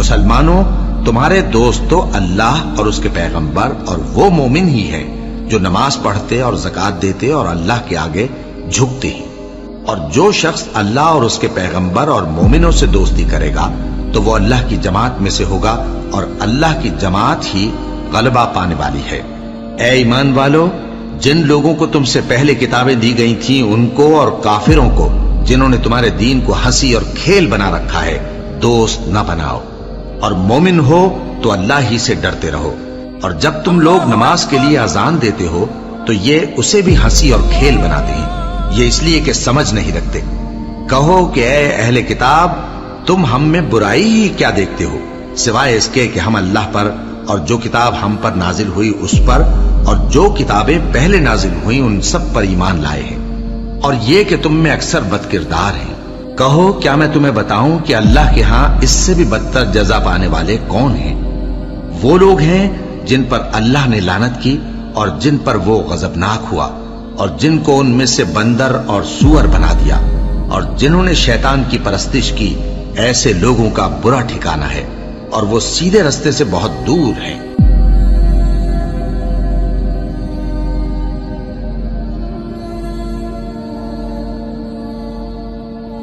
مسلمانوں، تمہارے دوست تو اللہ اور اس کے پیغمبر اور وہ مومن ہی ہے جو نماز پڑھتے اور زکوٰۃ دیتے اور اللہ کے آگے جھکتے ہیں۔ اور جو شخص اللہ اور اس کے پیغمبر اور مومنوں سے دوستی کرے گا تو وہ اللہ کی جماعت میں سے ہوگا، اور اللہ کی جماعت ہی غلبہ پانے والی ہے۔ اے ایمان والو، جن لوگوں کو تم سے پہلے کتابیں دی گئی تھیں ان کو اور کافروں کو جنہوں نے تمہارے دین کو ہنسی اور کھیل بنا رکھا ہے دوست نہ بناؤ، اور مومن ہو تو اللہ ہی سے ڈرتے رہو۔ اور جب تم لوگ نماز کے لیے اذان دیتے ہو تو یہ اسے بھی ہنسی اور کھیل بناتے ہیں، یہ اس لیے کہ سمجھ نہیں رکھتے۔ کہو کہ اے اہل کتاب، تم ہم میں برائی ہی کیا دیکھتے ہو، سوائے اس کے کہ ہم اللہ پر اور جو کتاب ہم پر نازل ہوئی اس پر اور جو کتابیں پہلے نازل ہوئیں ان سب پر ایمان لائے ہیں، اور یہ کہ تم میں اکثر بد کردار ہیں۔ کہو کیا میں تمہیں بتاؤں کہ اللہ کے ہاں اس سے بھی بدتر جزا پانے والے کون ہیں؟ وہ لوگ ہیں جن پر اللہ نے لعنت کی اور جن پر وہ غضبناک ہوا، اور جن کو ان میں سے بندر اور سور بنا دیا، اور جنہوں نے شیطان کی پرستش کی، ایسے لوگوں کا برا ٹھکانہ ہے اور وہ سیدھے رستے سے بہت دور ہیں۔